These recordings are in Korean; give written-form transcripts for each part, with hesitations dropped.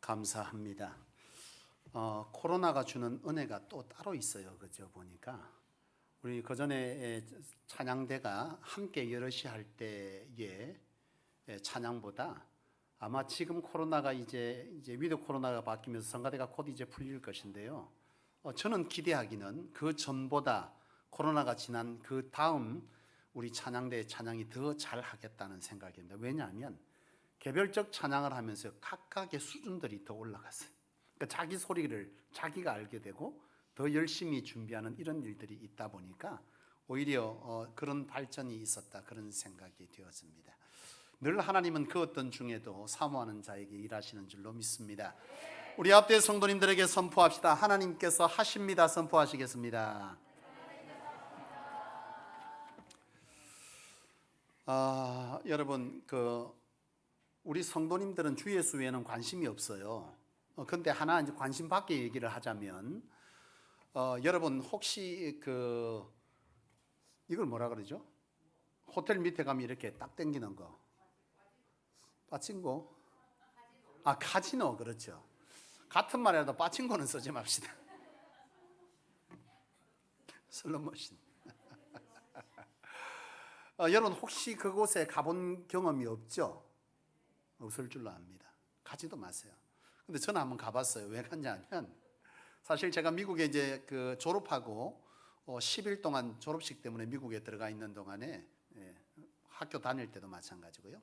감사합니다. 코로나가 주는 은혜가 또 따로 있어요. 그죠? 보니까 우리 그 전에 찬양대가 함께 여럿이 할 때의 찬양보다 아마 지금 코로나가 이제 위드 코로나가 바뀌면서 성가대가 곧 이제 풀릴 것인데요. 저는 기대하기는 그 전보다 코로나가 지난 그 다음 우리 찬양대의 찬양이 더 잘하겠다는 생각입니다. 왜냐하면 개별적 찬양을 하면서 각각의 수준들이 더 올라갔어요. 그러니까 자기 소리를 자기가 알게 되고 더 열심히 준비하는 이런 일들이 있다 보니까 오히려 그런 발전이 있었다, 그런 생각이 되었습니다. 늘 하나님은 그 어떤 중에도 사모하는 자에게 일하시는 줄로 믿습니다. 우리 앞에 성도님들에게 선포합시다. 하나님께서 하십니다. 선포하시겠습니다. 여러분, 우리 성도님들은 주 예수 외에는 관심이 없어요. 근데 하나 이제 관심 밖에 얘기를 하자면, 여러분 혹시 이걸 뭐라 그러죠? 호텔 밑에 가면 이렇게 딱 당기는 거, 빠친코? 카지노. 그렇죠. 같은 말이라도 빠친코는 쓰지 맙시다. 슬로모션. 여러분 혹시 그곳에 가본 경험이 없죠? 없을 줄로 압니다. 가지도 마세요. 근데 저는 한번 가봤어요. 왜 갔냐면, 사실 제가 미국에 이제 졸업하고 10일 동안 졸업식 때문에 미국에 들어가 있는 동안에, 학교 다닐 때도 마찬가지고요.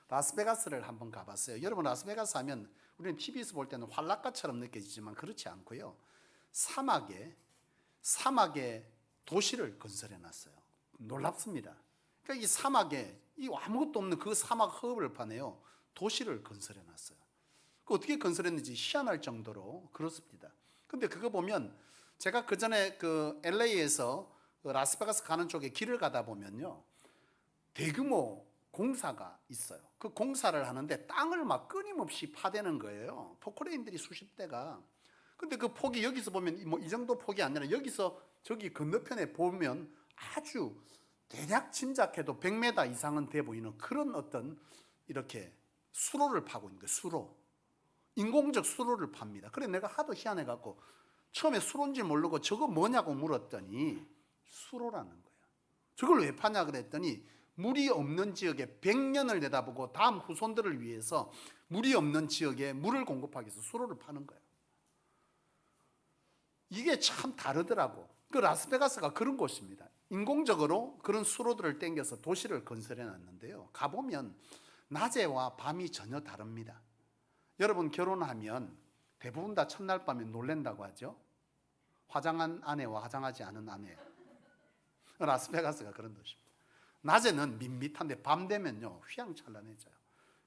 라스베가스를 한번 가봤어요. 여러분, 라스베가스 하면 우리는 TV에서 볼 때는 환락가처럼 느껴지지만 그렇지 않고요. 사막에 도시를 건설해 놨어요. 놀랍습니다. 그러니까 이 사막에 아무것도 없는 그 사막 허벌판에요, 도시를 건설해 놨어요. 어떻게 건설했는지 희한할 정도로 그렇습니다. 근데 그거 보면, 제가 그 전에 LA에서 라스베가스 가는 쪽에 길을 가다 보면요, 대규모 공사가 있어요. 그 공사를 하는데 땅을 막 끊임없이 파대는 거예요. 포크레인들이 수십 대가. 근데 그 폭이 여기서 보면 뭐 이 정도 폭이 아니라 여기서 저기 건너편에 보면 아주 대략 짐작해도 100m 이상은 돼 보이는 그런 어떤 이렇게 수로를 파고 있는 거예요. 수로. 인공적 수로를 팝니다. 그래 내가 하도 희한해갖고 처음에 수로인지 모르고 저거 뭐냐고 물었더니 수로라는 거예요. 저걸 왜 파냐 그랬더니 물이 없는 지역에 100년을 내다보고 다음 후손들을 위해서 물이 없는 지역에 물을 공급하기 위해서 수로를 파는 거예요. 이게 참 다르더라고. 라스베가스가 그런 곳입니다. 인공적으로 그런 수로들을 땡겨서 도시를 건설해 놨는데요, 가보면 낮에와 밤이 전혀 다릅니다. 여러분, 결혼하면 대부분 다 첫날 밤에 놀랜다고 하죠. 화장한 아내와 화장하지 않은 아내. 라스베가스가 그런 도시입니다. 낮에는 밋밋한데 밤 되면요 휘황찬란해져요.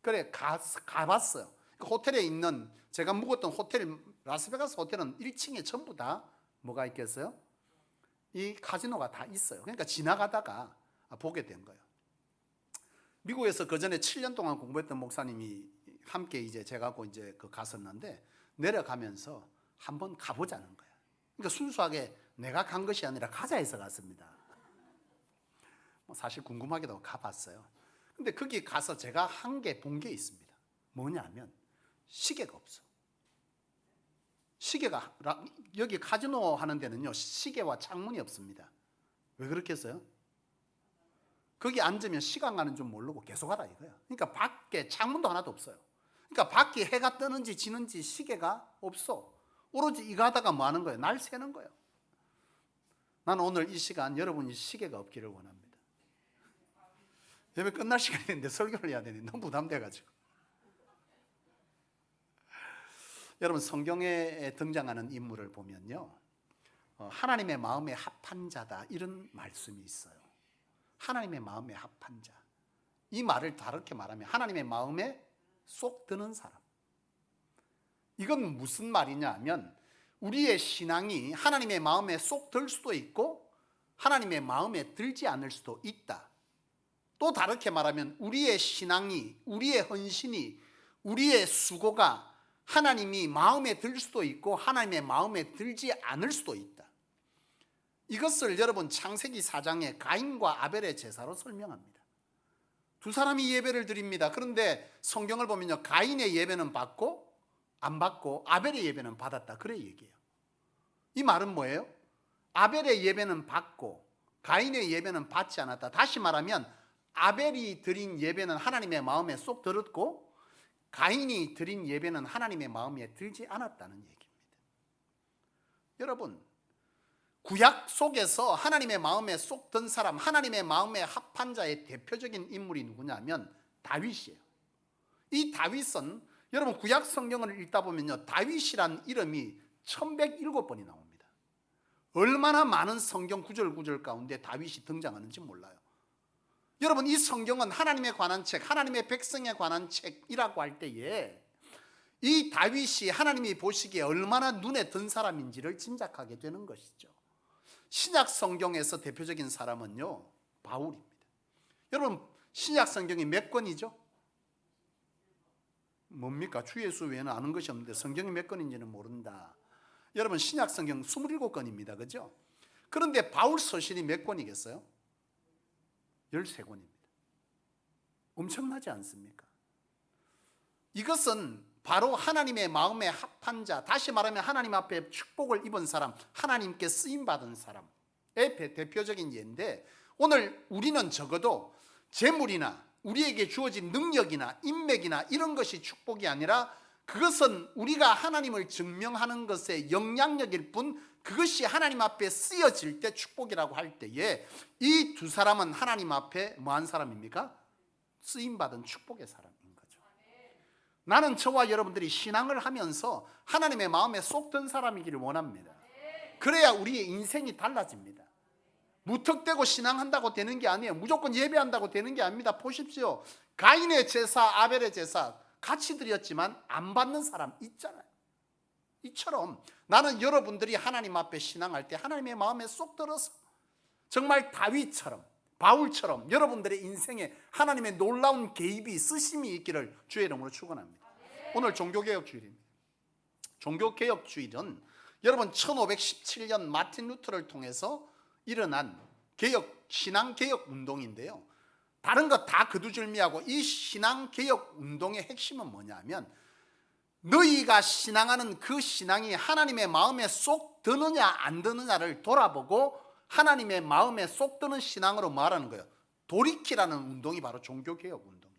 그래 가봤어요. 호텔에 있는, 제가 묵었던 호텔, 라스베가스 호텔은 1층에 전부 다 뭐가 있겠어요? 이 카지노가 다 있어요. 그러니까 지나가다가 보게 된 거예요. 미국에서 그 전에 7년 동안 공부했던 목사님이 함께 이제 제가하고 이제 갔었는데, 내려가면서 한번 가보자는 거예요. 그러니까 순수하게 내가 간 것이 아니라 가자 해서 갔습니다. 사실 궁금하게도 가봤어요. 근데 거기 가서 제가 한 게 본 게 있습니다. 뭐냐면 시계가 없어. 시계가, 여기 카지노 하는 데는요 시계와 창문이 없습니다. 왜 그렇겠어요? 거기 앉으면 시간 가는 줄 모르고 계속 하라 이거야. 그러니까 밖에 창문도 하나도 없어요. 그러니까 밖에 해가 뜨는지 지는지 시계가 없어. 오로지 이거 하다가 뭐 하는 거예요? 날 새는 거예요. 나는 오늘 이 시간 여러분이 시계가 없기를 원합니다. 예배 끝날 시간이 됐는데 설교를 해야 되니 너무 부담돼가지고. 여러분, 성경에 등장하는 인물을 보면요, 하나님의 마음에 합한 자다, 이런 말씀이 있어요. 하나님의 마음에 합한 자. 이 말을 다르게 말하면 하나님의 마음에 쏙 드는 사람. 이건 무슨 말이냐 하면, 우리의 신앙이 하나님의 마음에 쏙 들 수도 있고 하나님의 마음에 들지 않을 수도 있다. 또 다르게 말하면 우리의 신앙이, 우리의 헌신이, 우리의 수고가 하나님이 마음에 들 수도 있고 하나님의 마음에 들지 않을 수도 있다. 이것을 여러분 창세기 4장에 가인과 아벨의 제사로 설명합니다. 두 사람이 예배를 드립니다. 그런데 성경을 보면요, 가인의 예배는 받고 안 받고 아벨의 예배는 받았다. 그래 얘기해요. 이 말은 뭐예요? 아벨의 예배는 받고 가인의 예배는 받지 않았다. 다시 말하면 아벨이 드린 예배는 하나님의 마음에 쏙 들었고 가인이 드린 예배는 하나님의 마음에 들지 않았다는 얘기입니다. 여러분, 구약 속에서 하나님의 마음에 쏙 든 사람, 하나님의 마음에 합한 자의 대표적인 인물이 누구냐면 다윗이에요. 이 다윗은 여러분 구약 성경을 읽다 보면요, 다윗이란 이름이 1107번이 나옵니다. 얼마나 많은 성경 구절 가운데 다윗이 등장하는지 몰라요. 여러분, 이 성경은 하나님에 관한 책, 하나님의 백성에 관한 책이라고 할 때에 이 다윗이 하나님이 보시기에 얼마나 눈에 든 사람인지를 짐작하게 되는 것이죠. 신약 성경에서 대표적인 사람은요, 바울입니다. 여러분, 신약 성경이 몇 권이죠? 뭡니까? 주 예수 외에는 아는 것이 없는데 성경이 몇 권인지는 모른다. 여러분, 신약 성경 27권입니다. 그죠? 그런데 바울 서신이 몇 권이겠어요? 13권입니다. 엄청나지 않습니까? 이것은 바로 하나님의 마음에 합한 자, 다시 말하면 하나님 앞에 축복을 입은 사람, 하나님께 쓰임받은 사람의 대표적인 예인데, 오늘 우리는 적어도 재물이나 우리에게 주어진 능력이나 인맥이나 이런 것이 축복이 아니라 그것은 우리가 하나님을 증명하는 것의 영향력일 뿐, 그것이 하나님 앞에 쓰여질 때 축복이라고 할 때에 이 두 사람은 하나님 앞에 뭐한 사람입니까? 쓰임받은 축복의 사람인 거죠. 나는 저와 여러분들이 신앙을 하면서 하나님의 마음에 쏙 든 사람이기를 원합니다. 그래야 우리의 인생이 달라집니다. 무턱대고 신앙한다고 되는 게 아니에요. 무조건 예배한다고 되는 게 아닙니다. 보십시오. 가인의 제사, 아벨의 제사 같이 드렸지만 안 받는 사람 있잖아요. 이처럼 나는 여러분들이 하나님 앞에 신앙할 때 하나님의 마음에 쏙 들어서 정말 다윗처럼, 바울처럼 여러분들의 인생에 하나님의 놀라운 개입이, 쓰심이 있기를 주의 이름으로 축원합니다. 오늘 종교개혁주일입니다. 종교개혁주일은 여러분 1517년 마틴 루터를 통해서 일어난 신앙개혁 운동인데요, 다른 거 다 거두절미하고 이 신앙개혁 운동의 핵심은 뭐냐면 너희가 신앙하는 그 신앙이 하나님의 마음에 쏙 드느냐 안 드느냐를 돌아보고 하나님의 마음에 쏙 드는 신앙으로 말하는 거예요. 돌이키라는 운동이 바로 종교개혁 운동입니다.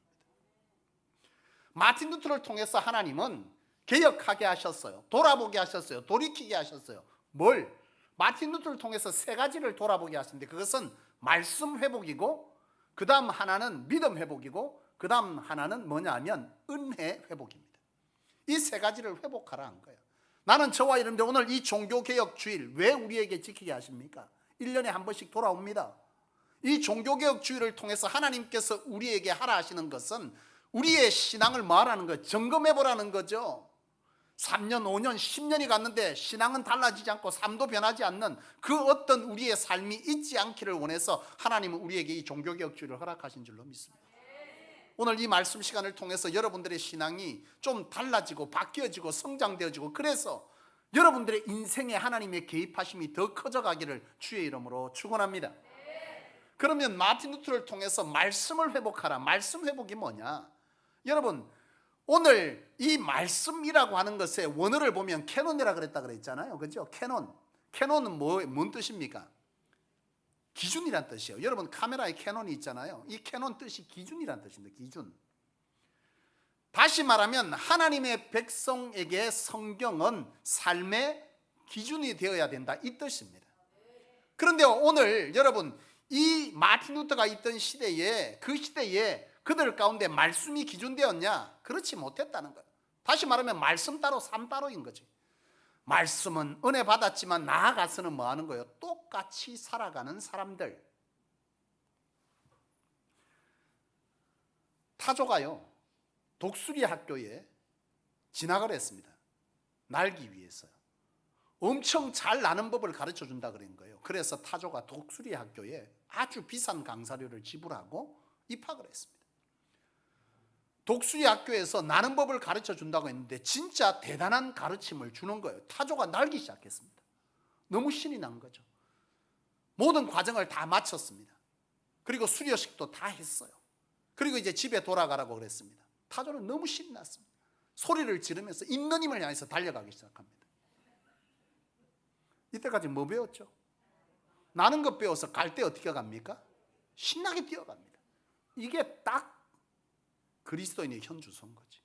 마틴 루터를 통해서 하나님은 개혁하게 하셨어요. 돌아보게 하셨어요. 돌이키게 하셨어요. 뭘? 마틴 루터를 통해서 세 가지를 돌아보게 하셨는데, 그것은 말씀 회복이고, 그 다음 하나는 믿음 회복이고, 그 다음 하나는 뭐냐 하면 은혜 회복입니다. 이 세 가지를 회복하라 한 거예요. 나는 저와 여러분들 오늘 이 종교개혁 주일 왜 우리에게 지키게 하십니까? 1년에 한 번씩 돌아옵니다. 이 종교개혁 주일을 통해서 하나님께서 우리에게 하라 하시는 것은 우리의 신앙을 말하는 거예요. 점검해 보라는 거죠. 3년, 5년, 10년이 갔는데 신앙은 달라지지 않고 삶도 변하지 않는 그 어떤 우리의 삶이 있지 않기를 원해서 하나님은 우리에게 이 종교개혁 주일을 허락하신 줄로 믿습니다. 오늘 이 말씀 시간을 통해서 여러분들의 신앙이 좀 달라지고 바뀌어지고 성장되어지고, 그래서 여러분들의 인생에 하나님의 개입하심이 더 커져가기를 주의 이름으로 축원합니다. 그러면 마틴 루터를 통해서 말씀을 회복하라. 말씀 회복이 뭐냐? 여러분, 오늘 이 말씀이라고 하는 것의 원어를 보면 캐논이라 그랬다 그랬잖아요. 그죠? 캐논은 뭔 뜻입니까? 기준이란 뜻이에요. 여러분, 카메라에 캐논이 있잖아요. 이 캐논 뜻이 기준이란 뜻입니다. 기준. 다시 말하면 하나님의 백성에게 성경은 삶의 기준이 되어야 된다, 이 뜻입니다. 그런데 오늘 여러분, 이 마틴 루터가 있던 시대에, 그 시대에 그들 가운데 말씀이 기준되었냐? 그렇지 못했다는 거예요. 다시 말하면 말씀 따로 삶 따로인 거지. 말씀은 은혜 받았지만 나아가서는 뭐 하는 거예요? 똑같이 살아가는 사람들. 타조가요, 독수리 학교에 진학을 했습니다. 날기 위해서요. 엄청 잘 나는 법을 가르쳐 준다 그런 거예요. 그래서 타조가 독수리 학교에 아주 비싼 강사료를 지불하고 입학을 했습니다. 독수리 학교에서 나는 법을 가르쳐 준다고 했는데 진짜 대단한 가르침을 주는 거예요. 타조가 날기 시작했습니다. 너무 신이 난 거죠. 모든 과정을 다 마쳤습니다. 그리고 수료식도 다 했어요. 그리고 이제 집에 돌아가라고 그랬습니다. 타조는 너무 신이 났습니다. 소리를 지르면서 있는 힘을 향해서 달려가기 시작합니다. 이때까지 뭐 배웠죠? 나는 것 배워서 갈 때 어떻게 갑니까? 신나게 뛰어갑니다. 이게 딱 그리스도인의 현주소인 거지.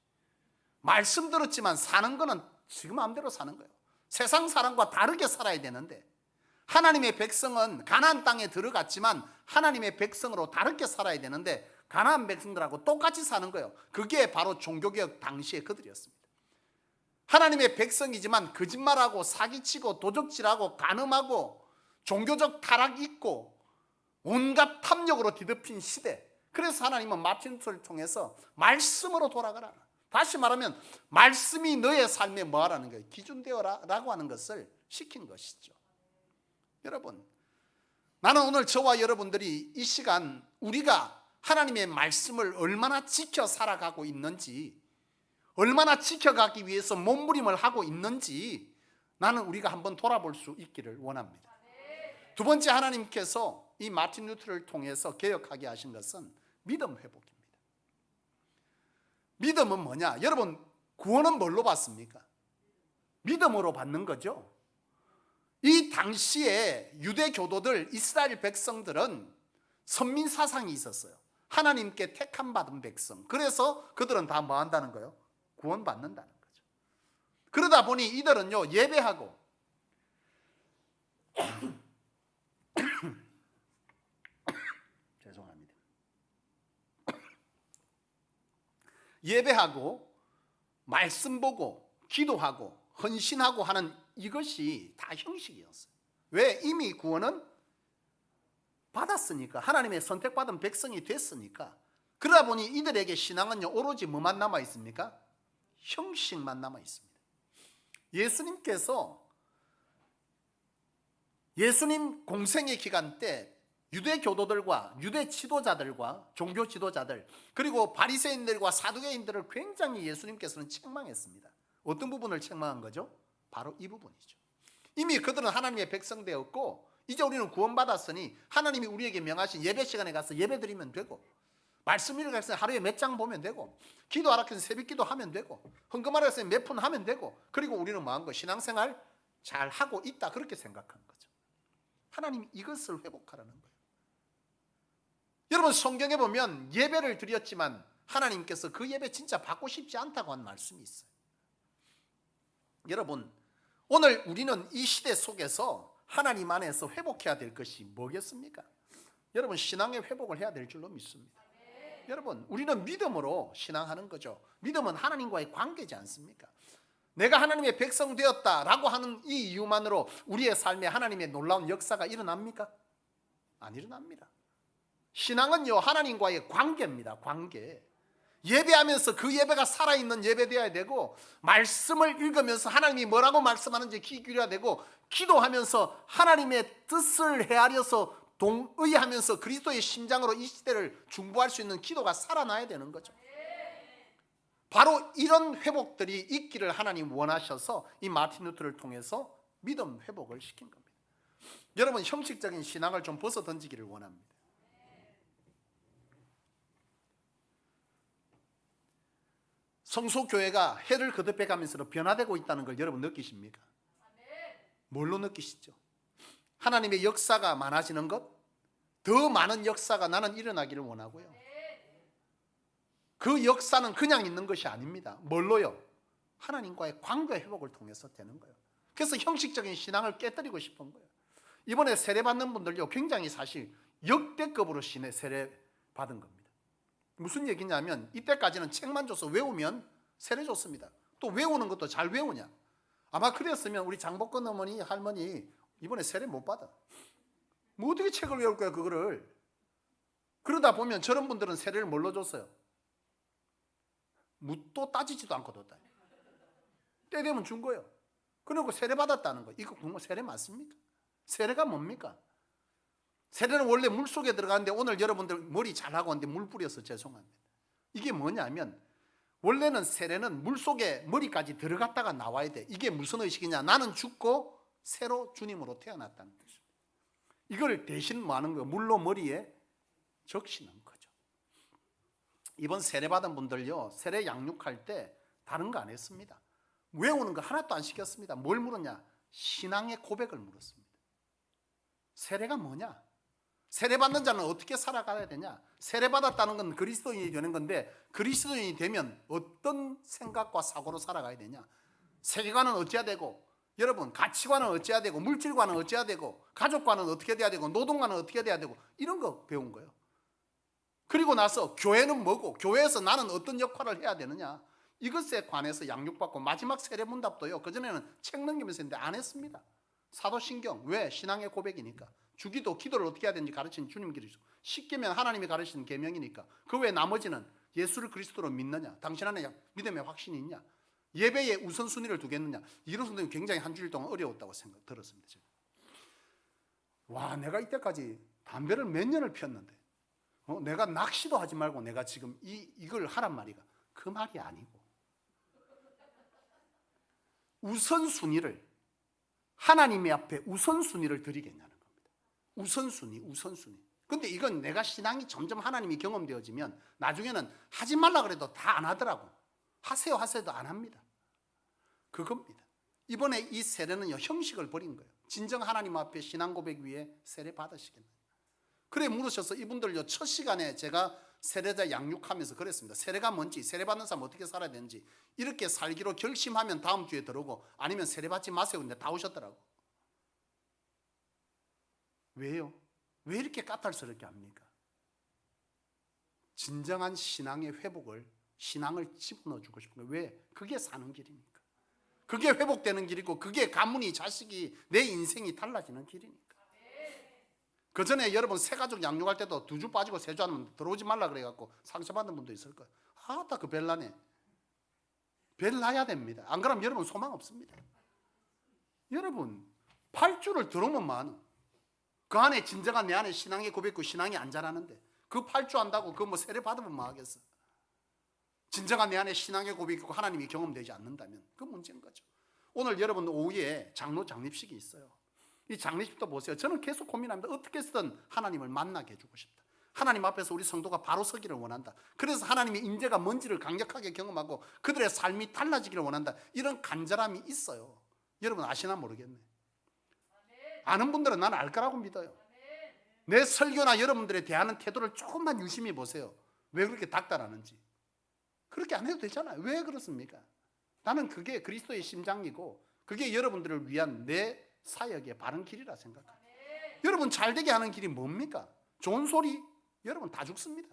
말씀 들었지만 사는 거는 지금 마음대로 사는 거예요. 세상 사람과 다르게 살아야 되는데, 하나님의 백성은 가나안 땅에 들어갔지만 하나님의 백성으로 다르게 살아야 되는데 가나안 백성들하고 똑같이 사는 거예요. 그게 바로 종교개혁 당시의 그들이었습니다. 하나님의 백성이지만 거짓말하고 사기치고 도적질하고 간음하고 종교적 타락 있고 온갖 탐욕으로 뒤덮인 시대. 그래서 하나님은 마틴 루터를 통해서 말씀으로 돌아가라. 다시 말하면 말씀이 너의 삶에 뭐 하라는 거예요? 기준 되어라 라고 하는 것을 시킨 것이죠. 여러분, 나는 오늘 저와 여러분들이 이 시간 우리가 하나님의 말씀을 얼마나 지켜 살아가고 있는지, 얼마나 지켜가기 위해서 몸부림을 하고 있는지 나는 우리가 한번 돌아볼 수 있기를 원합니다. 두 번째, 하나님께서 이 마틴 루터를 통해서 개혁하게 하신 것은 믿음 회복입니다. 믿음은 뭐냐? 여러분, 구원은 뭘로 받습니까? 믿음으로 받는 거죠. 이 당시에 유대 교도들, 이스라엘 백성들은 선민 사상이 있었어요. 하나님께 택함 받은 백성. 그래서 그들은 다 뭐 한다는 거예요? 구원 받는다는 거죠. 그러다 보니 이들은요, 예배하고 죄송합니다. 예배하고 말씀 보고 기도하고 헌신하고 하는 이것이 다 형식이었어요. 왜? 이미 구원은 받았으니까, 하나님의 선택받은 백성이 됐으니까. 그러다 보니 이들에게 신앙은요, 오로지 뭐만 남아 있습니까? 형식만 남아 있습니다. 예수님 공생의 기간 때 유대 교도들과 유대 지도자들과 종교 지도자들, 그리고 바리새인들과 사두개인들을 굉장히 예수님께서는 책망했습니다. 어떤 부분을 책망한 거죠? 바로 이 부분이죠. 이미 그들은 하나님의 백성 되었고 이제 우리는 구원받았으니 하나님이 우리에게 명하신 예배 시간에 가서 예배 드리면 되고, 말씀 읽을 때 하루에 몇 장 보면 되고, 기도하라 해서 새벽 기도 하면 되고, 헌금하라 해서 몇 푼 하면 되고, 그리고 우리는 뭐 한 거? 신앙생활 잘 하고 있다, 그렇게 생각한 거죠. 하나님이 이것을 회복하라는 거예요. 여러분, 성경에 보면 예배를 드렸지만 하나님께서 그 예배 진짜 받고 싶지 않다고 한 말씀이 있어요. 여러분, 오늘 우리는 이 시대 속에서 하나님 안에서 회복해야 될 것이 뭐겠습니까? 여러분, 신앙의 회복을 해야 될 줄로 믿습니다. 여러분, 우리는 믿음으로 신앙하는 거죠. 믿음은 하나님과의 관계지 않습니까? 내가 하나님의 백성 되었다라고 하는 이 이유만으로 우리의 삶에 하나님의 놀라운 역사가 일어납니까? 안 일어납니다. 신앙은요, 하나님과의 관계입니다. 관계. 예배하면서 그 예배가 살아있는 예배되어야 되고, 말씀을 읽으면서 하나님이 뭐라고 말씀하는지 귀 기울여야 되고, 기도하면서 하나님의 뜻을 헤아려서 동의하면서 그리스도의 심장으로 이 시대를 중보할 수 있는 기도가 살아나야 되는 거죠. 바로 이런 회복들이 있기를 하나님 원하셔서 이 마틴 루터를 통해서 믿음 회복을 시킨 겁니다. 여러분, 형식적인 신앙을 좀 벗어 던지기를 원합니다. 성소교회가 해를 거듭해 가면서 변화되고 있다는 걸 여러분 느끼십니까? 뭘로 느끼시죠? 하나님의 역사가 많아지는 것, 더 많은 역사가 나는 일어나기를 원하고요. 그 역사는 그냥 있는 것이 아닙니다. 뭘로요? 하나님과의 관계 회복을 통해서 되는 거예요. 그래서 형식적인 신앙을 깨뜨리고 싶은 거예요. 이번에 세례 받는 분들요, 굉장히 사실 역대급으로 세례 받은 겁니다. 무슨 얘기냐면, 이때까지는 책만 줘서 외우면 세례 줬습니다. 또 외우는 것도 잘 외우냐? 아마 그랬으면 우리 장복권 어머니, 할머니 이번에 세례 못 받아. 뭐 어떻게 책을 외울 거야, 그거를. 그러다 보면 저런 분들은 세례를 뭘로 줬어요? 묻도 따지지도 않고 뒀다. 때 되면 준 거예요. 그리고 세례 받았다는 거. 이거 세례 맞습니까? 세례가 뭡니까? 세례는 원래 물속에 들어가는데, 오늘 여러분들 머리 잘하고 왔는데 물 뿌려서 죄송합니다. 이게 뭐냐면, 원래는 세례는 물속에 머리까지 들어갔다가 나와야 돼. 이게 무슨 의식이냐? 나는 죽고 새로 주님으로 태어났다는 뜻입니다. 이걸 대신 뭐 하는 거예요? 물로 머리에 적시는 거죠. 이번 세례 받은 분들요, 세례 양육할 때 다른 거 안 했습니다. 외우는 거 하나도 안 시켰습니다. 뭘 물었냐? 신앙의 고백을 물었습니다. 세례가 뭐냐? 세례받는 자는 어떻게 살아가야 되냐? 세례받았다는 건 그리스도인이 되는 건데 그리스도인이 되면 어떤 생각과 사고로 살아가야 되냐? 세계관은 어찌해야 되고, 여러분 가치관은 어찌해야 되고, 물질관은 어찌해야 되고, 가족관은 어떻게 돼야 되고, 노동관은 어떻게 돼야 되고, 이런 거 배운 거예요. 그리고 나서 교회는 뭐고, 교회에서 나는 어떤 역할을 해야 되느냐, 이것에 관해서 양육받고, 마지막 세례문답도요 그전에는 책 넘기면서 했는데 안 했습니다. 사도신경. 왜? 신앙의 고백이니까. 주기도, 기도를 어떻게 해야 되는지 가르치는 주님 기르시고, 십계명 하나님이 가르치는 계명이니까. 그 외 나머지는 예수를 그리스도로 믿느냐, 당신 안에 믿음의 확신이 있냐, 예배에 우선순위를 두겠느냐, 이런 순간이 굉장히 한 주일 동안 어려웠다고 들었습니다. 제가. 와, 내가 이때까지 담배를 몇 년을 피웠는데 내가 낚시도 하지 말고 내가 지금 이걸 하란 말이가, 그 말이 아니고, 우선순위를, 하나님의 앞에 우선순위를 드리겠냐는 겁니다. 우선순위. 근데 이건 내가 신앙이 점점 하나님이 경험되어지면 나중에는 하지 말라 그래도 다 안 하더라고. 하세요도 안 합니다. 그겁니다. 이번에 이 세례는요 형식을 버린 거예요. 진정 하나님 앞에 신앙 고백 위에 세례 받으시겠나요? 그래 물으셔서 이분들요 첫 시간에 제가 세례자 양육하면서 그랬습니다. 세례가 뭔지, 세례 받는 사람 어떻게 살아야 되는지, 이렇게 살기로 결심하면 다음 주에 들어오고, 아니면 세례 받지 마세요. 근데 다 오셨더라고. 왜요? 왜 이렇게 까탈스럽게 합니까? 진정한 신앙의 회복을, 신앙을 집어넣어 주고 싶은 거예요. 왜? 그게 사는 길이니까. 그게 회복되는 길이고, 그게 가문이, 자식이, 내 인생이 달라지는 길이니까. 그 전에 여러분 새가족 양육할 때도 2주 빠지고 3주 하면 들어오지 말라 그래갖고 상처받는 분도 있을 거예요. 다 그 벨나네. 벨 나야 됩니다. 안 그러면 여러분 소망 없습니다. 여러분 8주를 들어오면 그 안에 진정한 내 안에 신앙의 고백고 신앙이 안 자라는데, 그 8주 한다고 그 뭐 세례 받으면 뭐 하겠어? 진정한 내 안에 신앙의 고백이고 하나님이 경험되지 않는다면 그 문제인 거죠. 오늘 여러분 오후에 장로 장립식이 있어요. 이 장례식도 보세요. 저는 계속 고민합니다. 어떻게 해서든 하나님을 만나게 해주고 싶다. 하나님 앞에서 우리 성도가 바로 서기를 원한다. 그래서 하나님의 인재가 뭔지를 강력하게 경험하고 그들의 삶이 달라지기를 원한다. 이런 간절함이 있어요. 여러분 아시나 모르겠네. 아는 분들은 난 알 거라고 믿어요. 내 설교나 여러분들에 대하는 태도를 조금만 유심히 보세요. 왜 그렇게 닥달하는지. 그렇게 안 해도 되잖아요. 왜 그렇습니까? 나는 그게 그리스도의 심장이고 그게 여러분들을 위한 내 사역의 바른 길이라 생각합니다. 여러분 잘되게 하는 길이 뭡니까? 좋은 소리? 여러분 다 죽습니다.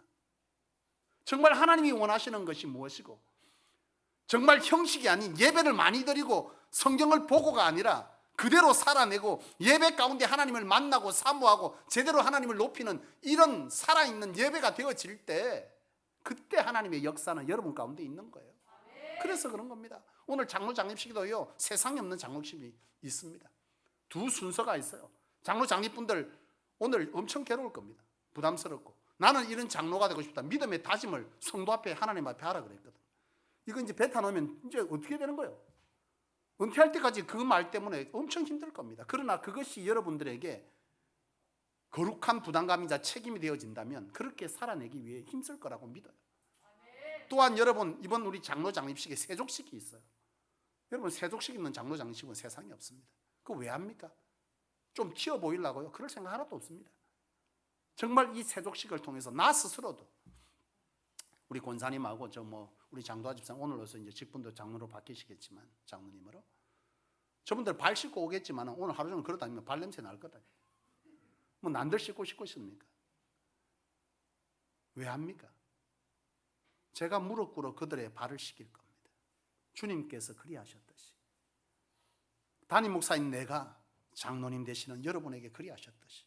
정말 하나님이 원하시는 것이 무엇이고, 정말 형식이 아닌 예배를 많이 드리고 성경을 보고가 아니라 그대로 살아내고 예배 가운데 하나님을 만나고 사모하고 제대로 하나님을 높이는 이런 살아있는 예배가 되어질 때, 그때 하나님의 역사는 여러분 가운데 있는 거예요. 그래서 그런 겁니다. 오늘 장로 장립식에도요 세상에 없는 장로식이 있습니다. 2 순서가 있어요. 장로 장립분들 오늘 엄청 괴로울 겁니다. 부담스럽고, 나는 이런 장로가 되고 싶다. 믿음의 다짐을 성도 앞에 하나님 앞에 하라 그랬거든. 이거 이제 뱉어 놓으면 이제 어떻게 되는 거예요? 은퇴할 때까지 그 말 때문에 엄청 힘들 겁니다. 그러나 그것이 여러분들에게 거룩한 부담감이자 책임이 되어진다면 그렇게 살아내기 위해 힘쓸 거라고 믿어요. 또한 여러분 이번 우리 장로 장립식에 세족식이 있어요. 여러분 세족식 있는 장로 장립식은 세상에 없습니다. 그거 왜 합니까? 좀 튀어 보이려고요? 그럴 생각 하나도 없습니다. 정말 이 세족식을 통해서 나 스스로도, 우리 권사님하고 우리 장도아 집사님 오늘로서 이제 직분도 장로로 바뀌시겠지만, 장로님으로 저분들 발 씻고 오겠지만 오늘 하루 종일 걸어다니면 발 냄새 날 거다. 뭐 난들 씻고 싶습니까? 왜 합니까? 제가 무릎 꿇어 그들의 발을 씻길 겁니다. 주님께서 그리하셨듯이, 담임 목사인 내가 장로님 되시는 여러분에게 그리하셨듯이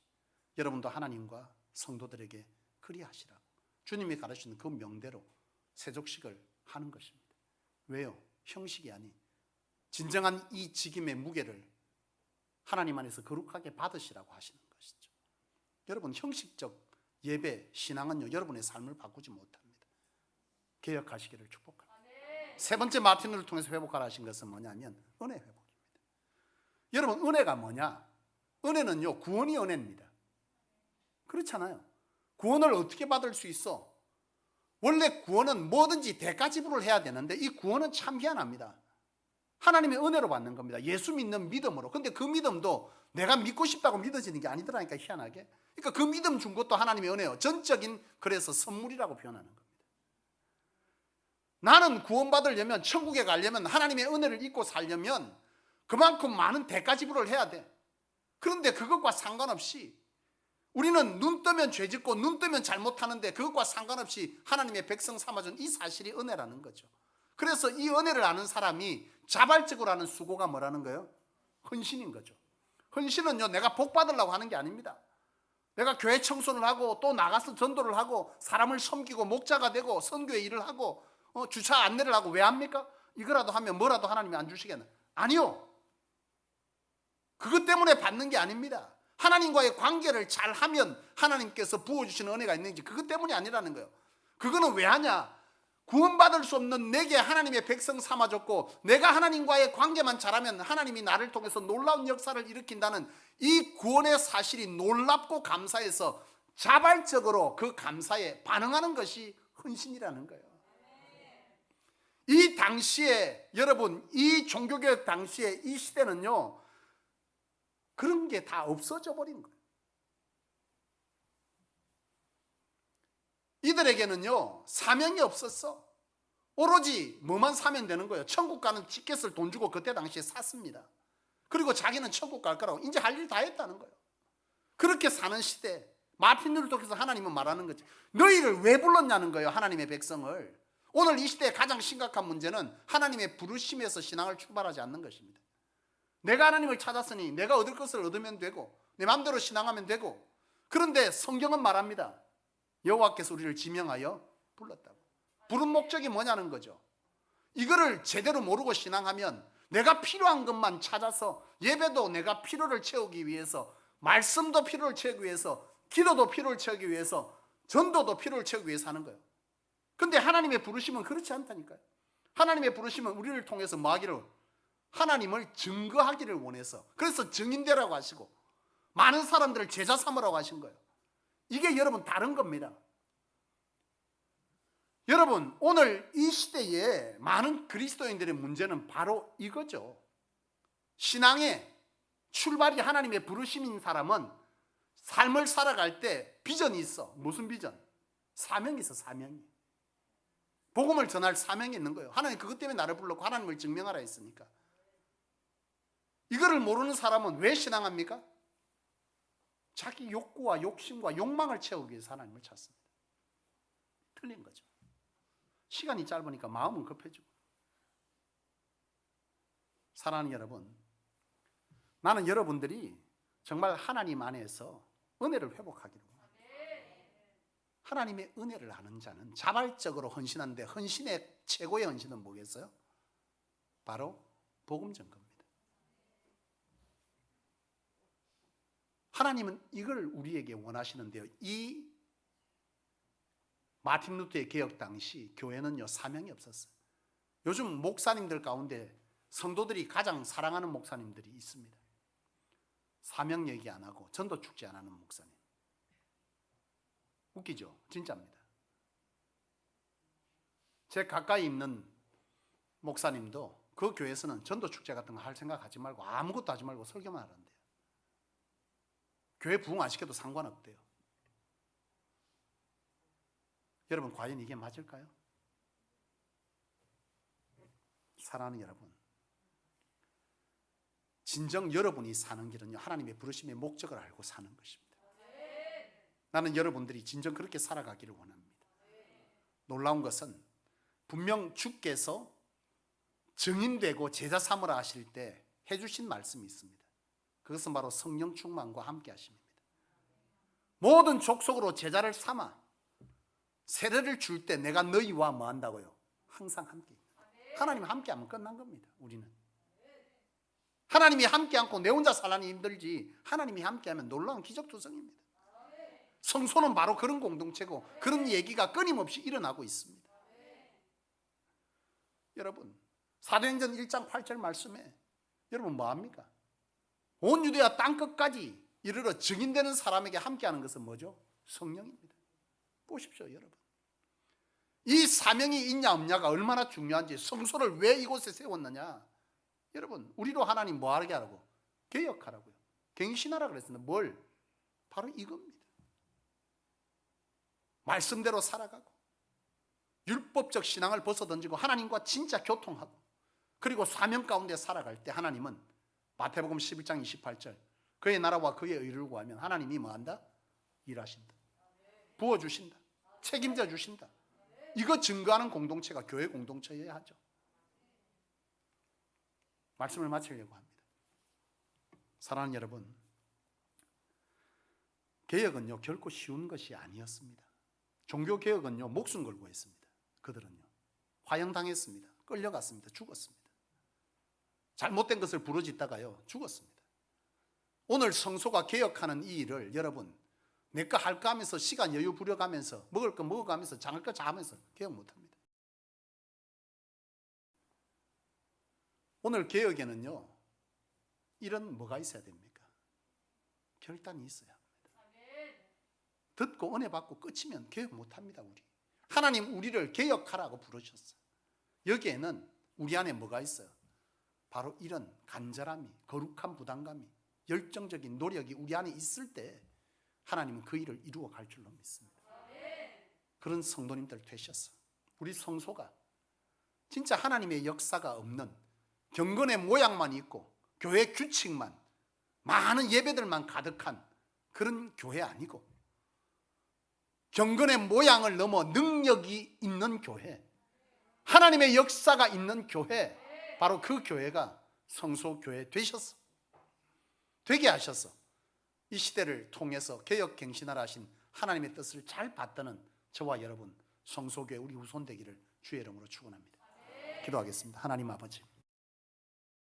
여러분도 하나님과 성도들에게 그리하시라고 주님이 가르치는 그 명대로 세족식을 하는 것입니다. 왜요? 형식이 아닌 진정한 이 직임의 무게를 하나님 안에서 거룩하게 받으시라고 하시는 것이죠. 여러분 형식적 예배, 신앙은요 여러분의 삶을 바꾸지 못합니다. 개혁하시기를 축복합니다. 3번째 마틴을 통해서 회복하라 하신 것은 뭐냐면 은혜 회복입니다. 여러분 은혜가 뭐냐? 은혜는요 구원이 은혜입니다. 그렇잖아요. 구원을 어떻게 받을 수 있어? 원래 구원은 뭐든지 대가 지불을 해야 되는데 이 구원은 참 희한합니다. 하나님의 은혜로 받는 겁니다. 예수 믿는 믿음으로. 근데 그 믿음도 내가 믿고 싶다고 믿어지는 게 아니더라니까, 희한하게. 그러니까 그 믿음 준 것도 하나님의 은혜요. 전적인, 그래서 선물이라고 표현하는 겁니다. 나는 구원받으려면, 천국에 가려면, 하나님의 은혜를 잊고 살려면 그만큼 많은 대가 지불을 해야 돼. 그런데 그것과 상관없이 우리는 눈 뜨면 죄 짓고 눈 뜨면 잘못하는데 그것과 상관없이 하나님의 백성 삼아준 이 사실이 은혜라는 거죠. 그래서 이 은혜를 아는 사람이 자발적으로 하는 수고가 뭐라는 거예요? 헌신인 거죠. 헌신은요, 내가 복 받으려고 하는 게 아닙니다. 내가 교회 청소를 하고 또 나가서 전도를 하고 사람을 섬기고 목자가 되고 선교의 일을 하고 주차 안내를 하고 왜 합니까? 이거라도 하면 뭐라도 하나님이 안 주시겠나? 아니요. 그것 때문에 받는 게 아닙니다. 하나님과의 관계를 잘하면 하나님께서 부어주시는 은혜가 있는지, 그것 때문이 아니라는 거예요. 그거는 왜 하냐? 구원받을 수 없는 내게 하나님의 백성 삼아줬고 내가 하나님과의 관계만 잘하면 하나님이 나를 통해서 놀라운 역사를 일으킨다는 이 구원의 사실이 놀랍고 감사해서 자발적으로 그 감사에 반응하는 것이 헌신이라는 거예요. 이 당시에, 여러분, 이 종교개혁 당시에 이 시대는요, 그런 게 다 없어져 버린 거예요. 이들에게는요, 사명이 없었어. 오로지 뭐만 사면 되는 거예요. 천국 가는 티켓을 돈 주고 그때 당시에 샀습니다. 그리고 자기는 천국 갈 거라고 이제 할 일 다 했다는 거예요. 그렇게 사는 시대, 마틴 루터께서 하나님은 말하는 거지. 너희를 왜 불렀냐는 거예요, 하나님의 백성을. 오늘 이 시대의 가장 심각한 문제는 하나님의 부르심에서 신앙을 출발하지 않는 것입니다. 내가 하나님을 찾았으니 내가 얻을 것을 얻으면 되고 내 마음대로 신앙하면 되고, 그런데 성경은 말합니다. 여호와께서 우리를 지명하여 불렀다고. 부른 목적이 뭐냐는 거죠. 이거를 제대로 모르고 신앙하면 내가 필요한 것만 찾아서, 예배도 내가 필요를 채우기 위해서, 말씀도 필요를 채우기 위해서, 기도도 필요를 채우기 위해서, 전도도 필요를 채우기 위해서 하는 거예요. 근데 하나님의 부르심은 그렇지 않다니까요. 하나님의 부르심은 우리를 통해서 뭐 하기를, 하나님을 증거하기를 원해서, 그래서 증인되라고 하시고 많은 사람들을 제자 삼으라고 하신 거예요. 이게 여러분 다른 겁니다. 여러분, 오늘 이 시대에 많은 그리스도인들의 문제는 바로 이거죠. 신앙의 출발이 하나님의 부르심인 사람은 삶을 살아갈 때 비전이 있어. 무슨 비전? 사명이 있어, 사명이. 복음을 전할 사명이 있는 거예요. 하나님 그것 때문에 나를 불렀고 하나님을 증명하라 했으니까. 이거를 모르는 사람은 왜 신앙합니까? 자기 욕구와 욕심과 욕망을 채우기 위해서 하나님을 찾습니다. 틀린 거죠. 시간이 짧으니까 마음은 급해지고. 사랑하는 여러분, 나는 여러분들이 정말 하나님 안에서 은혜를 회복하기를 원합니다. 하나님의 은혜를 아는 자는 자발적으로 헌신하는데, 헌신의 최고의 헌신은 뭐겠어요? 바로 복음 전거입니다. 하나님은 이걸 우리에게 원하시는데요. 이 마틴 루터의 개혁 당시 교회는요, 사명이 없었어요. 요즘 목사님들 가운데 성도들이 가장 사랑하는 목사님들이 있습니다. 사명 얘기 안 하고 전도 축제 안 하는 목사님. 웃기죠? 진짜입니다. 제 가까이 있는 목사님도 그 교회에서는 전도 축제 같은 거 할 생각 하지 말고 아무것도 하지 말고 설교만 하란대요. 교회 부흥 안 시켜도 상관없대요. 여러분, 과연 이게 맞을까요? 사랑하는 여러분, 진정 여러분이 사는 길은요, 하나님의 부르심의 목적을 알고 사는 것입니다. 나는 여러분들이 진정 그렇게 살아가기를 원합니다. 놀라운 것은 분명 주께서 증인되고 제자 삼으라 하실 때 해주신 말씀이 있습니다. 그것은 바로 성령 충만과 함께 하십니다. 모든 족속으로 제자를 삼아 세례를 줄 때 내가 너희와 뭐 한다고요? 항상 함께. 하나님 함께 하면 끝난 겁니다. 우리는 하나님이 함께 않고 내 혼자 살라니 힘들지, 하나님이 함께 하면 놀라운 기적투성입니다. 성소는 바로 그런 공동체고 그런 얘기가 끊임없이 일어나고 있습니다. 여러분, 사도행전 1장 8절 말씀에 여러분 뭐합니까? 온 유대야 땅끝까지 이르러 증인되는 사람에게 함께하는 것은 뭐죠? 성령입니다. 보십시오, 여러분. 이 사명이 있냐 없냐가 얼마나 중요한지, 성소를 왜 이곳에 세웠느냐. 여러분, 우리로 하나님 뭐 하게 하라고? 개혁하라고요. 갱신하라 그랬습니다. 뭘? 바로 이겁니다. 말씀대로 살아가고, 율법적 신앙을 벗어던지고 하나님과 진짜 교통하고, 그리고 사명 가운데 살아갈 때 하나님은 마태복음 11장 28절, 그의 나라와 그의 의를 구하면 하나님이 뭐한다? 일하신다. 부어주신다. 책임져 주신다. 이거 증거하는 공동체가 교회 공동체여야 하죠. 말씀을 마치려고 합니다. 사랑하는 여러분, 개혁은요 결코 쉬운 것이 아니었습니다. 종교개혁은요 목숨 걸고 했습니다. 그들은요 화형당했습니다. 끌려갔습니다. 죽었습니다. 잘못된 것을 부르짖다가요 죽었습니다. 오늘 성소가 개혁하는 이 일을 여러분 내거 할까 하면서 시간 여유 부려가면서 먹을 거 먹어가면서 장을 거 자면서 개혁 못합니다. 오늘 개혁에는요 이런 뭐가 있어야 됩니까? 결단이 있어야 합니다. 듣고 은혜 받고 끝이면 개혁 못합니다. 우리 하나님 우리를 개혁하라고 부르셨어요. 여기에는 우리 안에 뭐가 있어요? 바로 이런 간절함이, 거룩한 부담감이, 열정적인 노력이 우리 안에 있을 때 하나님은 그 일을 이루어 갈 줄로 믿습니다. 그런 성도님들 되셨어. 우리 성소가 진짜 하나님의 역사가 없는 경건의 모양만 있고 교회 규칙만, 많은 예배들만 가득한 그런 교회 아니고 경건의 모양을 넘어 능력이 있는 교회, 하나님의 역사가 있는 교회, 바로 그 교회가 성소교회 되셨어. 되게 하셨어. 이 시대를 통해서 개혁 갱신하라 하신 하나님의 뜻을 잘 받드는 저와 여러분 성소교회 우리 후손 되기를 주의 이름으로 축원합니다. 기도하겠습니다. 하나님 아버지,